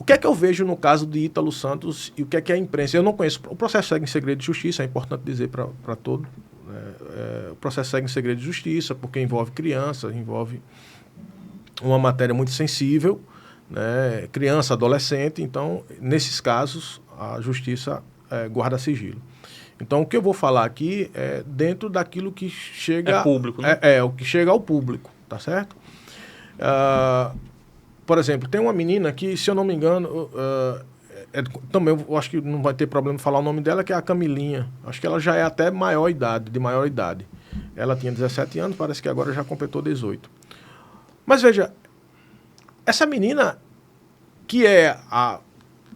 que é que eu vejo no caso de Ítalo Santos e o que é a imprensa? Eu não conheço. O processo segue em segredo de justiça, é importante dizer para todo. O processo segue em segredo de justiça, porque envolve criança, envolve uma matéria muito sensível, né? Criança, adolescente. Então, nesses casos, a justiça guarda sigilo. Então, o que eu vou falar aqui é dentro daquilo que chega... É público, né? O que chega ao público, tá certo? Por exemplo, tem uma menina que, se eu não me engano, também eu acho que não vai ter problema falar o nome dela, que é a Camilinha. Acho que ela já é até de maior idade. Ela tinha 17 anos, parece que agora já completou 18. Mas veja, essa menina, que é a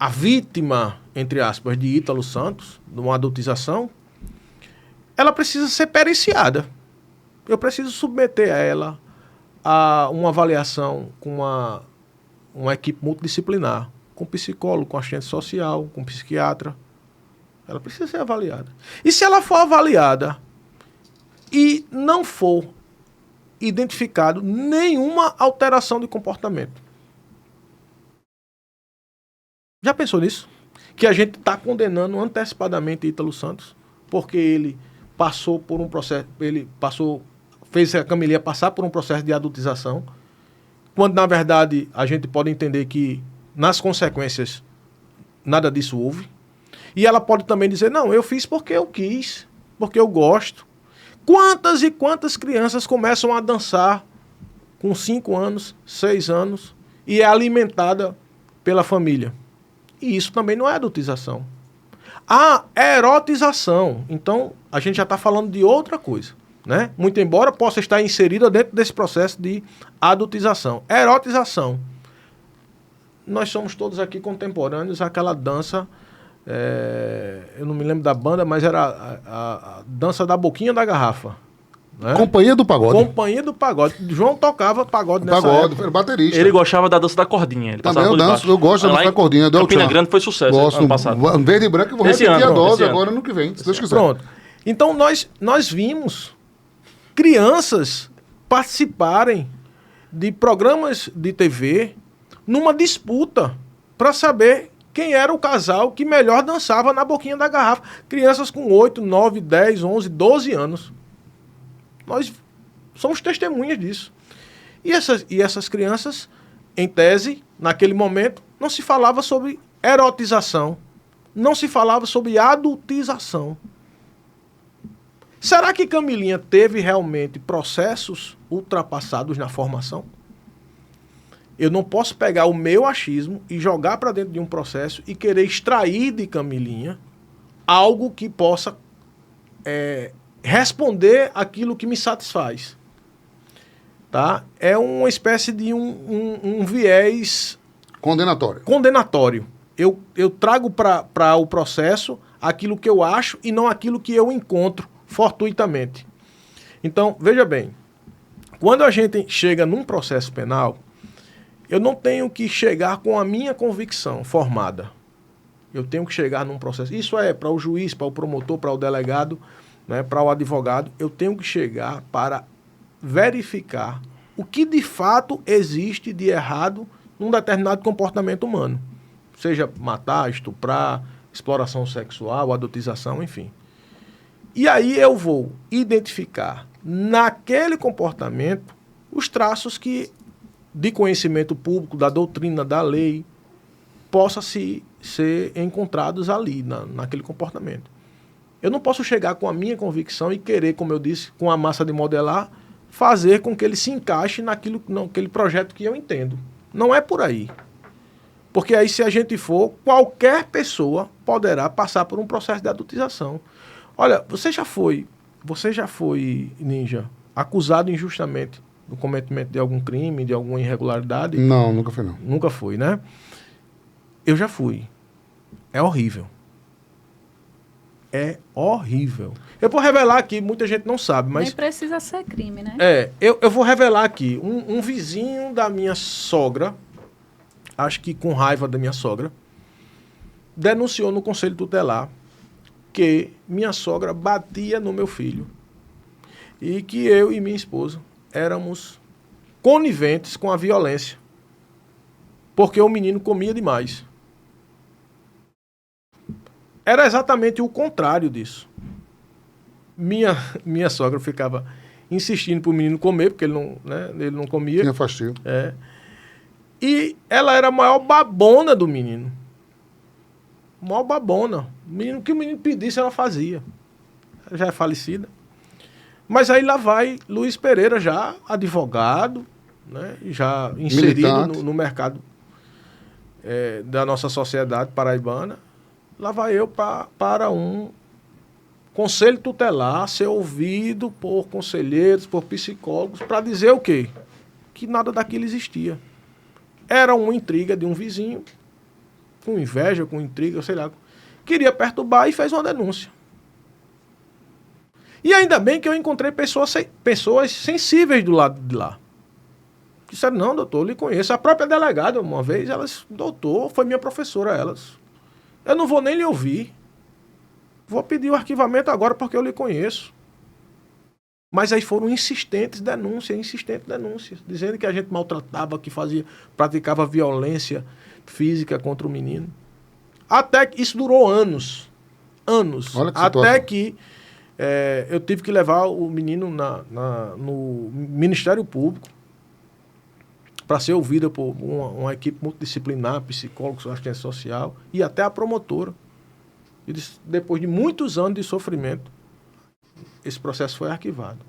vítima, entre aspas, de Ítalo Santos, de uma adultização, ela precisa ser periciada. Eu preciso submeter a ela a uma avaliação com uma equipe multidisciplinar, com psicólogo, com assistente social, com psiquiatra. Ela precisa ser avaliada. E se ela for avaliada e não for identificado nenhuma alteração de comportamento? Já pensou nisso? Que a gente está condenando antecipadamente Ítalo Santos porque ele passou por um processo, fez a Camilinha passar por um processo de adultização, quando na verdade a gente pode entender que nas consequências nada disso houve. E ela pode também dizer, não, eu fiz porque eu quis, porque eu gosto. Quantas e quantas crianças começam a dançar com 5 anos, 6 anos e é alimentada pela família? E isso também não é adultização. A erotização, então a gente já está falando de outra coisa, né? Muito embora possa estar inserida dentro desse processo de adultização. Erotização. Nós somos todos aqui contemporâneos àquela dança, eu não me lembro da banda, mas era a dança da boquinha da garrafa. Né? Companhia do Pagode. Companhia do Pagode. João tocava pagode nessa Pagode, época. era baterista. Ele gostava da dança da cordinha. Ele Também eu gosto da dança da cordinha. Campina Grande foi sucesso ano passado. Verde e branco, eu vou Esse repetir ano, a dose esse agora no que vem, se Deus quiser. Pronto. Então nós vimos crianças participarem de programas de TV numa disputa para saber quem era o casal que melhor dançava na boquinha da garrafa. Crianças com 8, 9, 10, 11, 12 anos. Nós somos testemunhas disso. E essas crianças, em tese, naquele momento, não se falava sobre erotização. Não se falava sobre adultização. Será que Camilinha teve realmente processos ultrapassados na formação? Eu não posso pegar o meu achismo e jogar para dentro de um processo e querer extrair de Camilinha algo que possa responder aquilo que me satisfaz. Tá? É uma espécie de um viés condenatório. Eu trago para o processo aquilo que eu acho e não aquilo que eu encontro fortuitamente. Então, veja bem, quando a gente chega num processo penal, eu não tenho que chegar com a minha convicção formada. Eu tenho que chegar num processo. Isso é para o juiz, para o promotor, para o delegado, né, para o advogado. Eu tenho que chegar para verificar o que de fato existe de errado num determinado comportamento humano. Seja matar, estuprar, exploração sexual, adultização, enfim. E aí eu vou identificar naquele comportamento os traços que de conhecimento público, da doutrina, da lei, possa ser encontrados ali, naquele comportamento. Eu não posso chegar com a minha convicção e querer, como eu disse, com a massa de modelar, fazer com que ele se encaixe naquele projeto que eu entendo. Não é por aí. Porque aí, se a gente for, qualquer pessoa poderá passar por um processo de adultização. Olha, você já foi, Ninja, acusado injustamente do cometimento de algum crime, de alguma irregularidade? Não, nunca fui não. Nunca fui, né? Eu já fui. É horrível. É horrível. Eu vou revelar aqui, muita gente não sabe, mas... Nem precisa ser crime, né? Eu vou revelar aqui. Um vizinho da minha sogra, acho que com raiva da minha sogra, denunciou no Conselho Tutelar que minha sogra batia no meu filho. E que eu e minha esposa éramos coniventes com a violência. porque o menino comia demais. Era exatamente o contrário disso. Minha sogra ficava insistindo para o menino comer, porque ele não comia. Tinha fastio. E ela era a maior babona do menino. Maior babona. O que o menino pedisse, ela fazia. Ela já é falecida. Mas aí lá vai Luiz Pereira, já advogado, né, já inserido no mercado da nossa sociedade paraibana. Lá vai eu para um conselho tutelar, ser ouvido por conselheiros, por psicólogos, para dizer o quê? Que nada daquilo existia. Era uma intriga de um vizinho, com inveja, com intriga, sei lá. Queria perturbar e fez uma denúncia. E ainda bem que eu encontrei pessoas sensíveis do lado de lá. Disseram, não, doutor, eu lhe conheço. A própria delegada, uma vez, elas, doutor, foi minha professora, elas. Eu não vou nem lhe ouvir. Vou pedir o arquivamento agora porque eu lhe conheço. Mas aí foram insistentes denúncias, dizendo que a gente maltratava, que praticava violência física contra o menino. Até que isso durou anos. Até que eu tive que levar o menino no Ministério Público para ser ouvido por uma equipe multidisciplinar, psicólogos, assistência social e até a promotora. E depois de muitos anos de sofrimento, esse processo foi arquivado.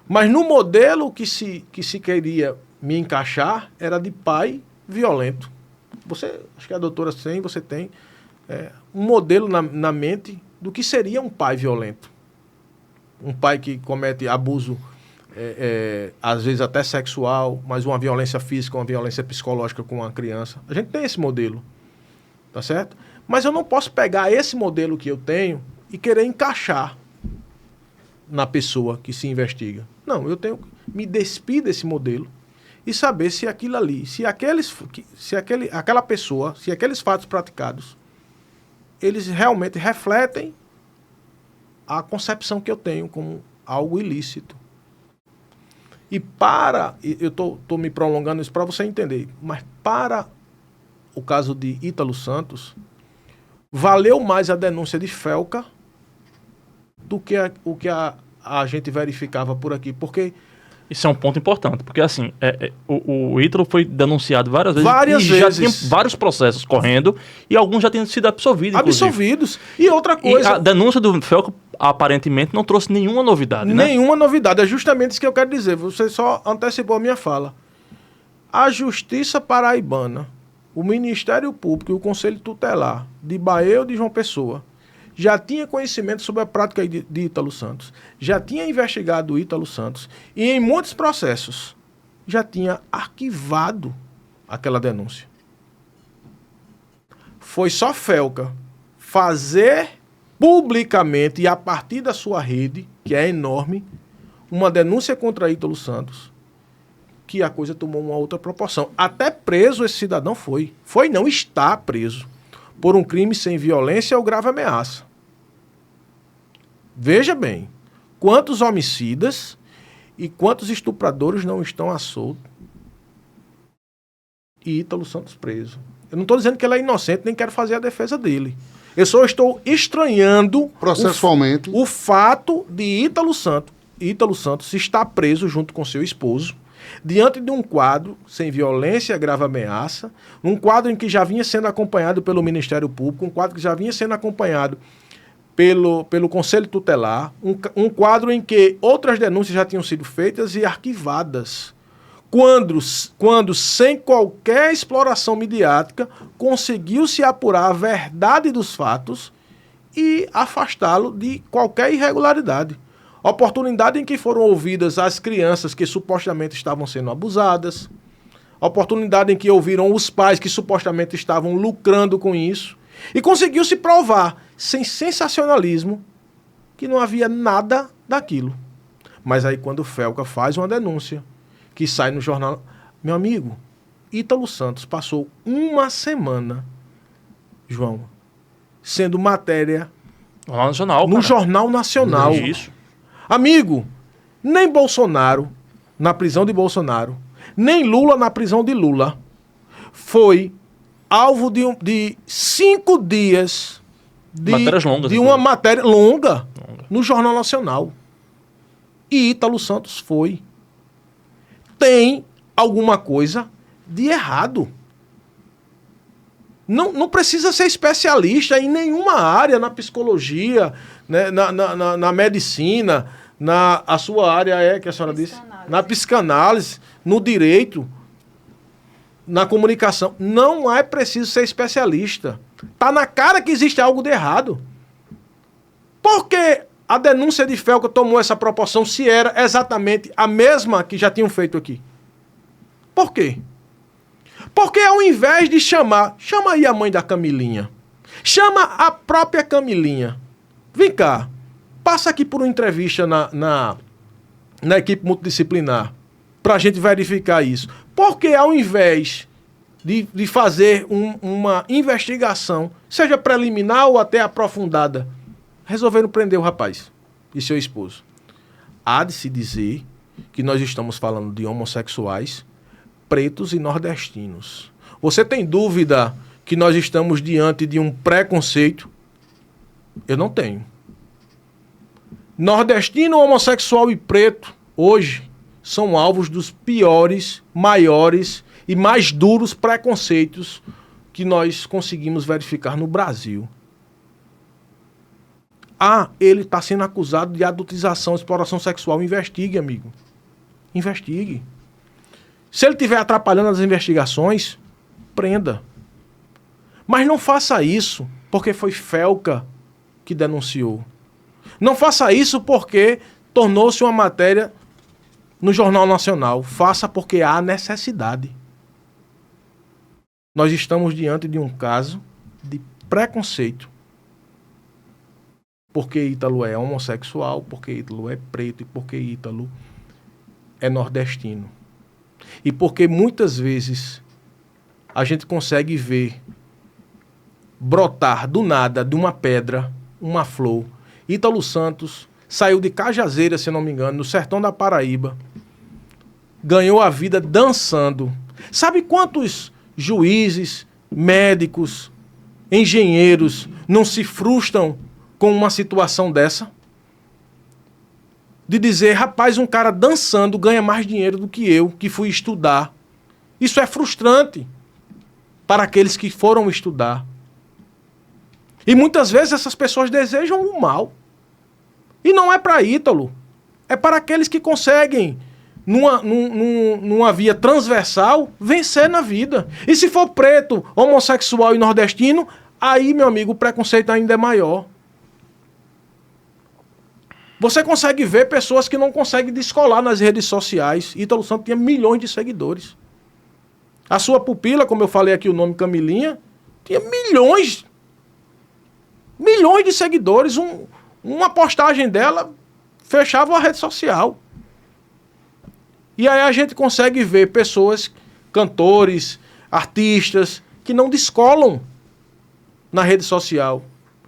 Mas no modelo que se queria me encaixar, era de pai violento. Acho que a doutora Sen, você tem um modelo na mente do que seria um pai violento. Um pai que comete abuso, às vezes até sexual, mas uma violência física, uma violência psicológica com uma criança. A gente tem esse modelo, tá certo? Mas eu não posso pegar esse modelo que eu tenho e querer encaixar na pessoa que se investiga. Não, eu tenho que me despir desse modelo e saber se aquilo ali, se aquela pessoa, se aqueles fatos praticados, eles realmente refletem a concepção que eu tenho como algo ilícito. E eu estou me prolongando isso para você entender, mas para o caso de Ítalo Santos, valeu mais a denúncia de Felca do que o que a gente verificava por aqui, porque... Isso é um ponto importante, porque assim, o Ítalo foi denunciado várias vezes. Já tinha vários processos correndo e alguns já tinham sido absolvidos. Absolvidos. E outra coisa... E a denúncia do Felca, aparentemente, não trouxe nenhuma novidade, né? Nenhuma novidade. É justamente isso que eu quero dizer. Você só antecipou a minha fala. A Justiça Paraibana, o Ministério Público e o Conselho Tutelar de Bahia ou de João Pessoa já tinha conhecimento sobre a prática de Ítalo Santos, já tinha investigado o Ítalo Santos e em muitos processos já tinha arquivado aquela denúncia. Foi só Felca fazer publicamente e a partir da sua rede, que é enorme, uma denúncia contra Ítalo Santos, que a coisa tomou uma outra proporção. Até preso esse cidadão foi. Foi não, está preso por um crime sem violência ou grave ameaça. Veja bem, quantos homicidas e quantos estupradores não estão à solta e Ítalo Santos preso. Eu não estou dizendo que ele é inocente, nem quero fazer a defesa dele. Eu só estou estranhando processualmente o fato de Ítalo Santos estar preso junto com seu esposo, diante de um quadro sem violência, grave ameaça, um quadro em que já vinha sendo acompanhado pelo Ministério Público, um quadro que já vinha sendo acompanhado pelo Conselho Tutelar, um quadro em que outras denúncias já tinham sido feitas e arquivadas, quando sem qualquer exploração midiática, conseguiu-se apurar a verdade dos fatos e afastá-lo de qualquer irregularidade. Oportunidade em que foram ouvidas as crianças que supostamente estavam sendo abusadas. Oportunidade em que ouviram os pais que supostamente estavam lucrando com isso. E conseguiu-se provar, sem sensacionalismo, que não havia nada daquilo. Mas aí quando o Felca faz uma denúncia, que sai no jornal... Meu amigo, Ítalo Santos passou uma semana, João, sendo matéria no Jornal Nacional. Isso. Amigo, nem Bolsonaro na prisão de Bolsonaro, nem Lula na prisão de Lula foi alvo de 5 dias matérias longas, de uma matéria longa no Jornal Nacional. E Ítalo Santos foi. Tem alguma coisa de errado. Não precisa ser especialista em nenhuma área, na psicologia, né, na medicina, a sua área que a senhora disse? Na psicanálise, no direito, na comunicação. Não é preciso ser especialista. Está na cara que existe algo de errado. Por que a denúncia de Felca tomou essa proporção se era exatamente a mesma que já tinham feito aqui? Por quê? Porque ao invés de chama aí a mãe da Camilinha, chama a própria Camilinha. Vem cá, passa aqui por uma entrevista na equipe multidisciplinar, para a gente verificar isso. Porque ao invés de fazer uma investigação, seja preliminar ou até aprofundada, resolveram prender o rapaz e seu esposo. Há de se dizer que nós estamos falando de homossexuais pretos e nordestinos. Você tem dúvida que nós estamos diante de um preconceito? Eu não tenho. Nordestino, homossexual e preto, hoje, são alvos dos piores, maiores e mais duros preconceitos que nós conseguimos verificar no Brasil. Ele está sendo acusado de adultização, exploração sexual. Investigue, amigo. Investigue. Se ele estiver atrapalhando as investigações, prenda. Mas não faça isso porque foi Felca que denunciou. Não faça isso porque tornou-se uma matéria no Jornal Nacional. Faça porque há necessidade. Nós estamos diante de um caso de preconceito. Porque Ítalo é homossexual, porque Ítalo é preto e porque Ítalo é nordestino. E porque muitas vezes a gente consegue ver brotar do nada, de uma pedra, uma flor. Ítalo Santos saiu de Cajazeira, se não me engano, no sertão da Paraíba. Ganhou a vida dançando. Sabe quantos juízes, médicos, engenheiros não se frustram com uma situação dessa? De dizer, rapaz, um cara dançando ganha mais dinheiro do que eu, que fui estudar. Isso é frustrante para aqueles que foram estudar. E muitas vezes essas pessoas desejam o mal. E não é para Ítalo. É para aqueles que conseguem, numa via transversal, vencer na vida. E se for preto, homossexual e nordestino, aí, meu amigo, o preconceito ainda é maior. Você consegue ver pessoas que não conseguem descolar nas redes sociais. Ítalo Santos tinha milhões de seguidores. A sua pupila, como eu falei aqui o nome Camilinha, tinha milhões de seguidores. Uma postagem dela fechava a rede social. E aí a gente consegue ver pessoas, cantores, artistas, que não descolam na rede social.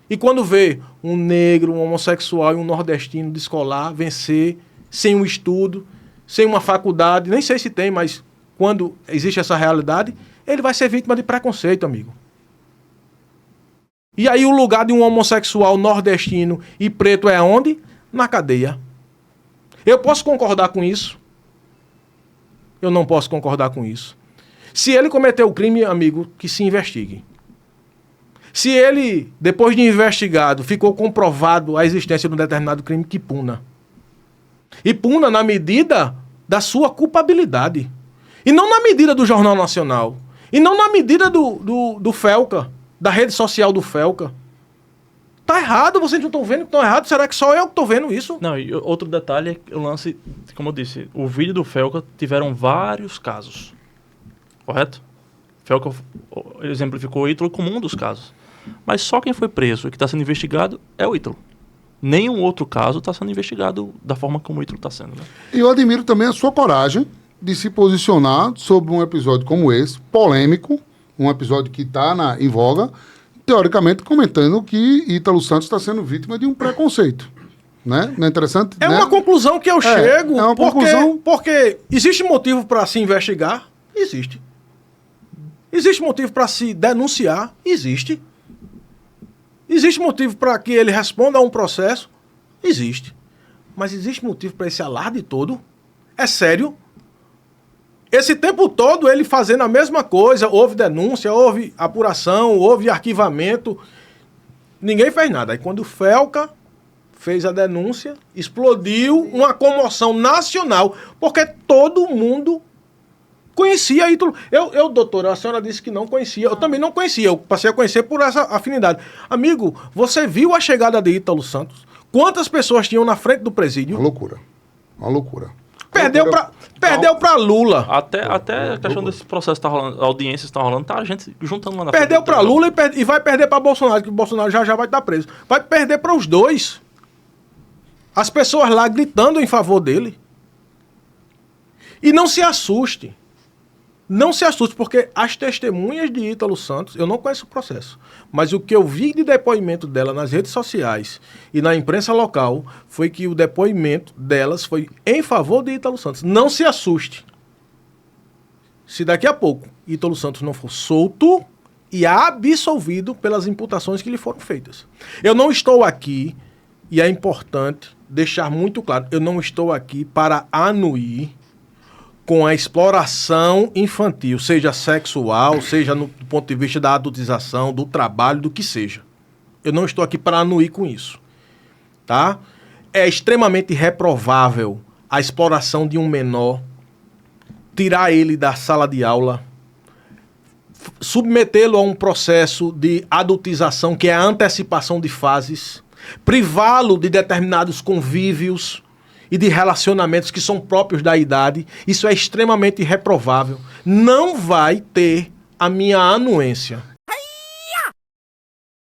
E quando vê um negro, um homossexual e um nordestino descolar, vencer, sem um estudo, sem uma faculdade, nem sei se tem, mas quando existe essa realidade, ele vai ser vítima de preconceito, amigo. E aí o lugar de um homossexual nordestino e preto é onde? Na cadeia. Eu posso concordar com isso? Eu não posso concordar com isso. Se ele cometeu o crime, amigo, que se investigue. Se ele, depois de investigado, ficou comprovado a existência de um determinado crime, que puna. E puna na medida da sua culpabilidade. E não na medida do Jornal Nacional. E não na medida do Felca, da rede social do Felca. Tá errado, vocês não estão vendo que estão errado? Será que só eu que estou vendo isso? Não, e outro detalhe é o lance, como eu disse, o vídeo do Felca tiveram vários casos. Correto? Felca exemplificou o Ítalo como um dos casos. Mas só quem foi preso e que está sendo investigado é o Ítalo. Nenhum outro caso está sendo investigado da forma como o Ítalo está sendo. Né? E eu admiro também a sua coragem de se posicionar sobre um episódio como esse, polêmico, um episódio que está em voga, teoricamente comentando que Ítalo Santos está sendo vítima de um preconceito. Né? Não é interessante? É, né? Uma conclusão que eu chego. É uma conclusão. Porque existe motivo para se investigar? Existe. Existe motivo para se denunciar? Existe. Existe motivo para que ele responda a um processo? Existe. Mas existe motivo para esse alarde todo? É sério? Esse tempo todo ele fazendo a mesma coisa, houve denúncia, houve apuração, houve arquivamento, ninguém fez nada. Aí quando o Felca fez a denúncia, explodiu uma comoção nacional, porque todo mundo conhecia Ítalo. Doutora, a senhora disse que não conhecia. Eu também não conhecia. Eu passei a conhecer por essa afinidade. Amigo, você viu a chegada de Ítalo Santos? Quantas pessoas tinham na frente do presídio? Uma loucura. Uma loucura. Perdeu pra Lula. Até a questão desse processo tá rolando, audiências estão rolando, tá a gente juntando lá na Perdeu pra Lula e vai perder pra Bolsonaro, que o Bolsonaro já vai estar preso. Vai perder para os dois. As pessoas lá gritando em favor dele. E não se assuste. Não se assuste, porque as testemunhas de Ítalo Santos, eu não conheço o processo, mas o que eu vi de depoimento dela nas redes sociais e na imprensa local foi que o depoimento delas foi em favor de Ítalo Santos. Não se assuste. Se daqui a pouco Ítalo Santos não for solto e absolvido pelas imputações que lhe foram feitas. Eu não estou aqui, e é importante deixar muito claro, eu não estou aqui para anuir com a exploração infantil, seja sexual, seja no ponto de vista da adultização, do trabalho, do que seja. Eu não estou aqui para anuir com isso. Tá? É extremamente reprovável a exploração de um menor, tirar ele da sala de aula, submetê-lo a um processo de adultização, que é a antecipação de fases, privá-lo de determinados convívios e de relacionamentos que são próprios da idade. Isso é extremamente reprovável. Não vai ter a minha anuência.